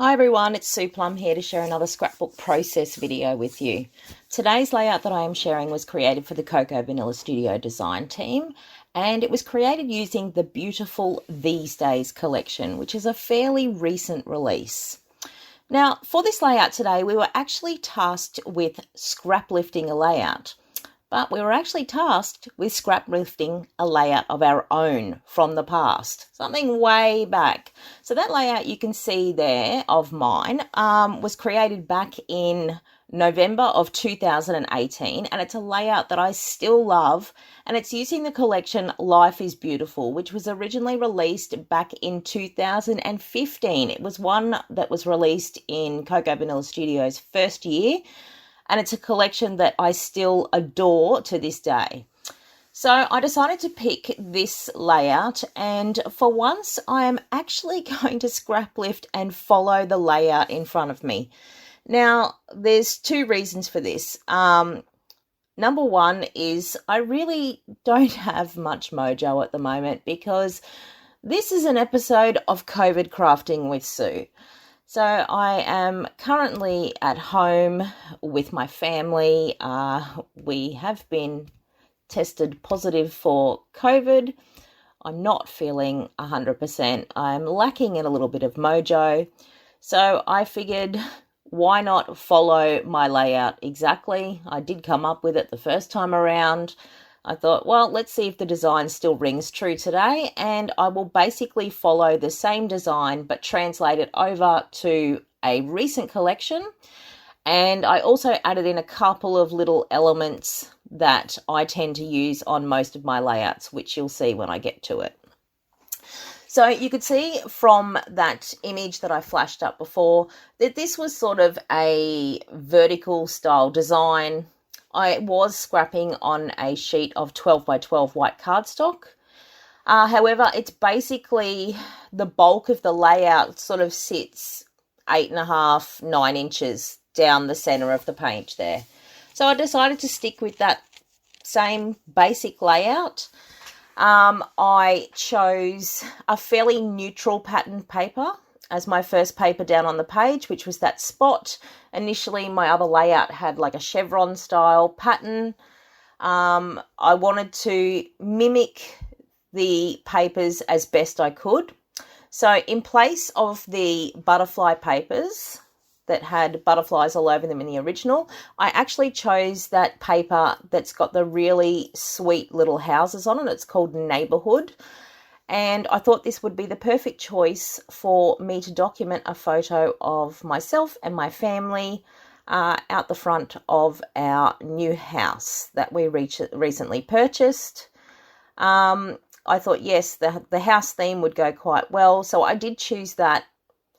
Hi everyone, it's Sue Plumb here to share another scrapbook process video with you. Today's layout that I am sharing was created for the Cocoa Vanilla Studio design team, and it was created using the beautiful These Days collection, which is a fairly recent release. Now, for this layout today, we were actually tasked with scraplifting a layout, but we were actually tasked with scraplifting a layout of our own from the past, something way back. So that layout you can see there of mine was created back in November of 2018, and it's a layout that I still love, and it's using the collection Life is Beautiful, which was originally released back in 2015. It was one that was released in Cocoa Vanilla Studio's first year, and it's a collection that I still adore to this day. So I decided to pick this layout, and for once I am actually going to scraplift and follow the layout in front of me. Now, there's two reasons for this. Number one is I really don't have much mojo at the moment because this is an episode of COVID Crafting with Sue. So I am currently at home with my family. We have been tested positive for COVID. I'm not feeling 100%. I'm lacking in a little bit of mojo. So I figured, why not follow my layout exactly? I did come up with it the first time around. I thought, well, let's see if the design still rings true today, and I will basically follow the same design but translate it over to a recent collection. And I also added in a couple of little elements that I tend to use on most of my layouts, which you'll see when I get to it. So you could see from that image that I flashed up before that this was sort of a vertical style design. I was scrapping on a sheet of 12 by 12 white cardstock. However, it's basically the bulk of the layout sort of sits 8.5, 9 inches down the center of the page there. So I decided to stick with that same basic layout. I chose a fairly neutral pattern paper as my first paper down on the page, which was that spot. Initially, my other layout had like a chevron style pattern. I wanted to mimic the papers as best I could. So in place of the butterfly papers that had butterflies all over them in the original, I actually chose that paper that's got the really sweet little houses on it. It's called Neighborhood. And I thought this would be the perfect choice for me to document a photo of myself and my family out the front of our new house that we recently purchased. I thought, yes, the house theme would go quite well. So I did choose that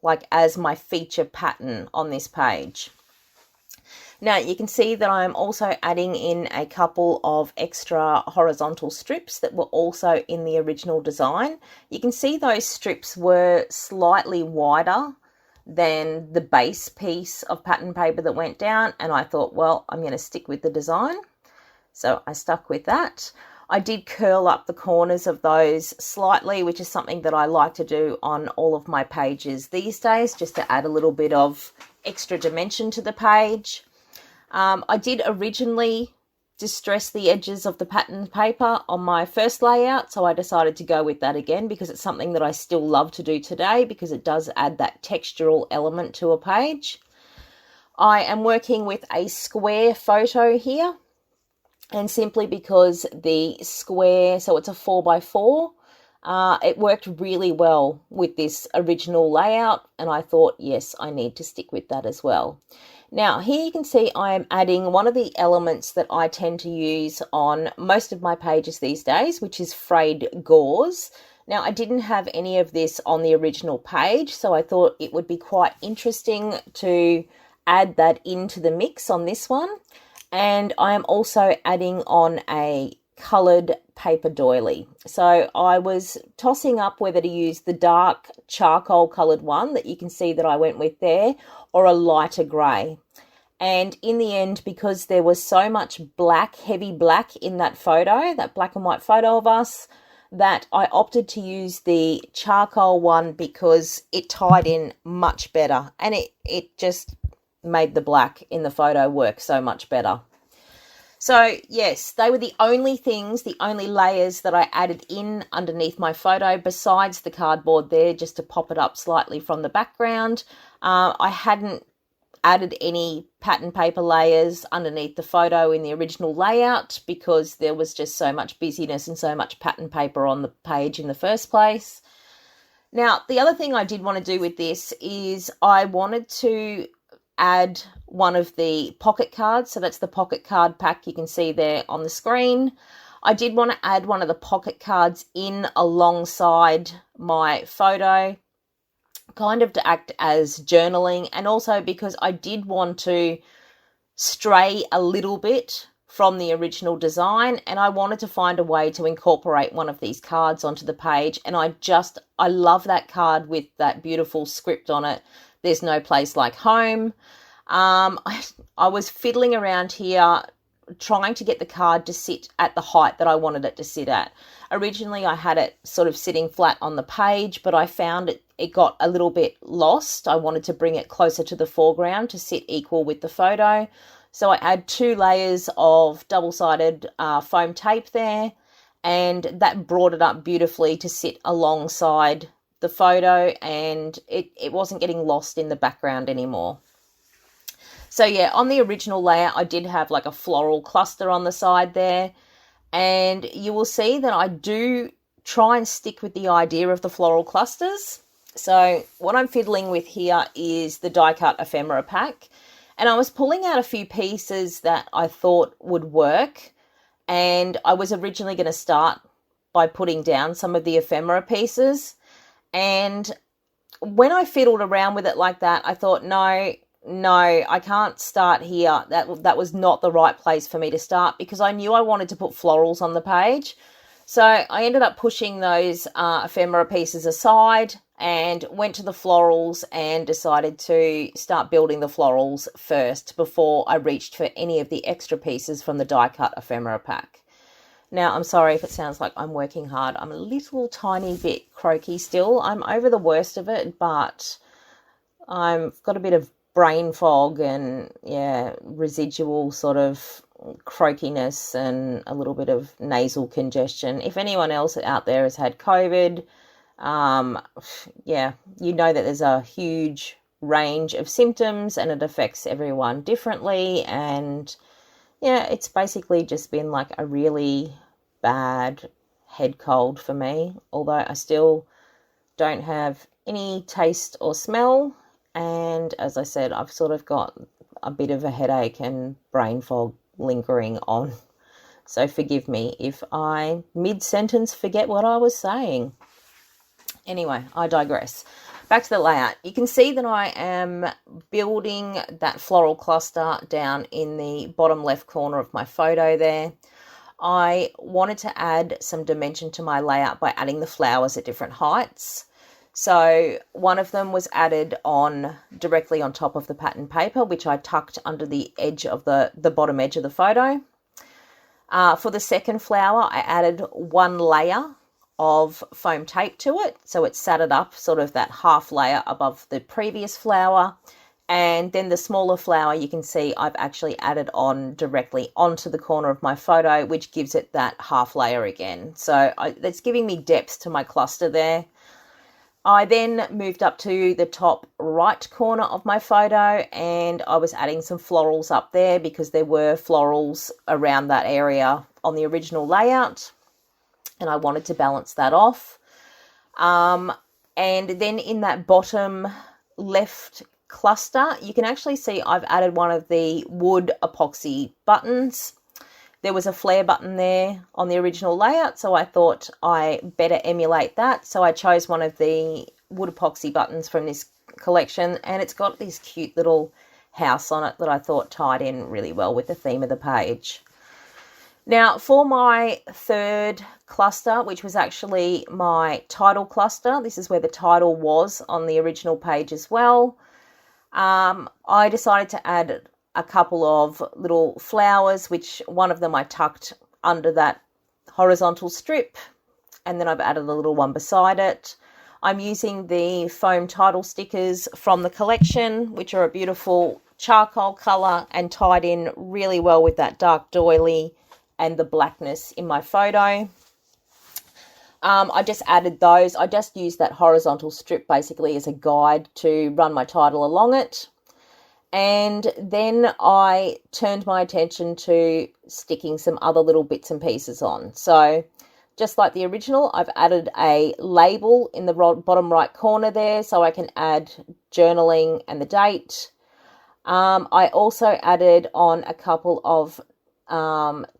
like as my feature pattern on this page. Now you can see that I'm also adding in a couple of extra horizontal strips that were also in the original design. You can see those strips were slightly wider than the base piece of pattern paper that went down, and I thought, well, I'm going to stick with the design. So I stuck with that. I did curl up the corners of those slightly, which is something that I like to do on all of my pages these days, just to add a little bit of extra dimension to the page. I did originally distress the edges of the pattern paper on my first layout, so I decided to go with that again because it's something that I still love to do today because it does add that textural element to a page. I am working with a square photo here, and simply because the square, so it's a 4x4, it worked really well with this original layout, and I thought, yes, I need to stick with that as well. Now, here you can see I am adding one of the elements that I tend to use on most of my pages these days, which is frayed gauze. Now, I didn't have any of this on the original page, so I thought it would be quite interesting to add that into the mix on this one. And I am also adding on a coloured paper doily. So I was tossing up whether to use the dark charcoal coloured one that you can see that I went with there, or a lighter grey. And in the end, because there was so much black, heavy black in that photo, that black and white photo of us, that I opted to use the charcoal one because it tied in much better, and it just made the black in the photo work so much better. So yes, they were the only things, the only layers that I added in underneath my photo besides the cardboard there, just to pop it up slightly from the background. I hadn't added any pattern paper layers underneath the photo in the original layout because there was just so much busyness and so much pattern paper on the page in the first place. Now, the other thing I did want to do with this is I wanted to add one of the pocket cards. So that's the pocket card pack you can see there on the screen. I did want to add one of the pocket cards in alongside my photo, kind of to act as journaling, and also because I did want to stray a little bit from the original design, and I wanted to find a way to incorporate one of these cards onto the page. And I love that card with that beautiful script on it. There's no place like home. I was fiddling around here trying to get the card to sit at the height that I wanted it to sit at. Originally, I had it sort of sitting flat on the page, but I found it got a little bit lost. I wanted to bring it closer to the foreground to sit equal with the photo. So I add 2 layers of double-sided foam tape there, and that brought it up beautifully to sit alongside the photo, and it wasn't getting lost in the background anymore. So yeah, on the original layout, I did have like a floral cluster on the side there, and you will see that I do try and stick with the idea of the floral clusters. So what I'm fiddling with here is the die cut ephemera pack, and I was pulling out a few pieces that I thought would work, and I was originally going to start by putting down some of the ephemera pieces. And when I fiddled around with it like that, I thought, no, I can't start here. That was not the right place for me to start, because I knew I wanted to put florals on the page. So I ended up pushing those ephemera pieces aside and went to the florals and decided to start building the florals first before I reached for any of the extra pieces from the die cut ephemera pack. Now, I'm sorry if it sounds like I'm working hard. I'm a little tiny bit croaky still. I'm over the worst of it, but I've got a bit of brain fog and, yeah, residual sort of croakiness and a little bit of nasal congestion. If anyone else out there has had COVID, yeah, you know that there's a huge range of symptoms and it affects everyone differently. And yeah, it's basically just been like a really bad head cold for me, although I still don't have any taste or smell. And as I said, I've sort of got a bit of a headache and brain fog lingering on. So forgive me if I mid-sentence forget what I was saying. Anyway, I digress. Back to the layout. You can see that I am building that floral cluster down in the bottom left corner of my photo there. I wanted to add some dimension to my layout by adding the flowers at different heights. So one of them was added on directly on top of the pattern paper, which I tucked under the edge of the bottom edge of the photo. For the second flower, I added 1 layer of foam tape to it, so it sat it up sort of that half layer above the previous flower. And then the smaller flower, you can see I've actually added on directly onto the corner of my photo, which gives it that half layer again. So that's giving me depth to my cluster there. I then moved up to the top right corner of my photo, and I was adding some florals up there because there were florals around that area on the original layout, and I wanted to balance that off. And then in that bottom left cluster, you can actually see I've added one of the wood epoxy buttons. There was a flare button there on the original layout, so I thought I better emulate that. So I chose one of the wood epoxy buttons from this collection, and it's got this cute little house on it that I thought tied in really well with the theme of the page. Now, for my third cluster, which was actually my title cluster, this is where the title was on the original page as well, I decided to add a couple of little flowers, which one of them I tucked under that horizontal strip, and then I've added a little one beside it. I'm using the foam title stickers from the collection, which are a beautiful charcoal colour and tied in really well with that dark doily and the blackness in my photo. I just added those. I just used that horizontal strip basically as a guide to run my title along it. And then I turned my attention to sticking some other little bits and pieces on. So just like the original, I've added a label in the bottom right corner there so I can add journaling and the date. I also added on a couple of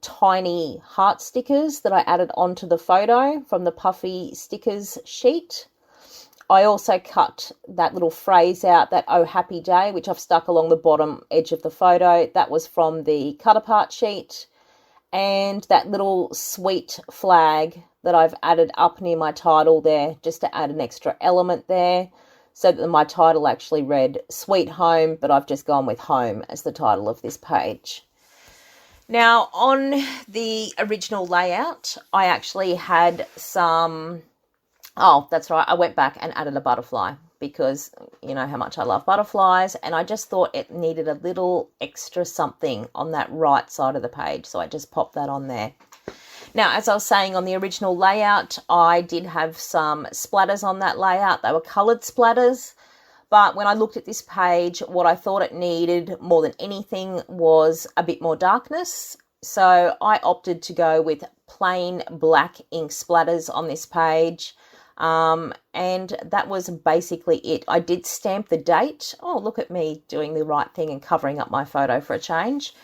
tiny heart stickers that I added onto the photo from the puffy stickers sheet. I also cut that little phrase out, that "Oh Happy Day," which I've stuck along the bottom edge of the photo. That was from the cut apart sheet. And that little sweet flag that I've added up near my title there, just to add an extra element there, so that my title actually read Sweet Home, but I've just gone with home as the title of this page. Now, on the original layout, I actually had some... Oh, that's right. I went back and added a butterfly because you know how much I love butterflies, and I just thought it needed a little extra something on that right side of the page, so I just popped that on there. Now, as I was saying, on the original layout, I did have some splatters on that layout. They were coloured splatters, but when I looked at this page, what I thought it needed more than anything was a bit more darkness. So I opted to go with plain black ink splatters on this page. And that was basically it. I did stamp the date. Oh, look at me doing the right thing and covering up my photo for a change.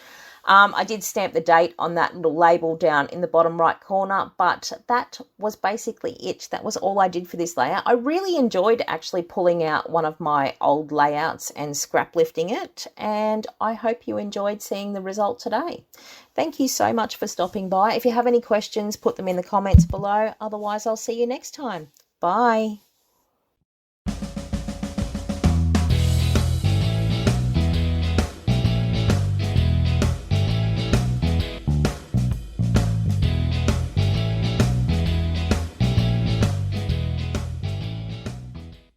I did stamp the date on that little label down in the bottom right corner, but that was basically it. That was all I did for this layout. I really enjoyed actually pulling out one of my old layouts and scrap lifting it, and I hope you enjoyed seeing the result today. Thank you so much for stopping by. If you have any questions, put them in the comments below. Otherwise, I'll see you next time. Bye.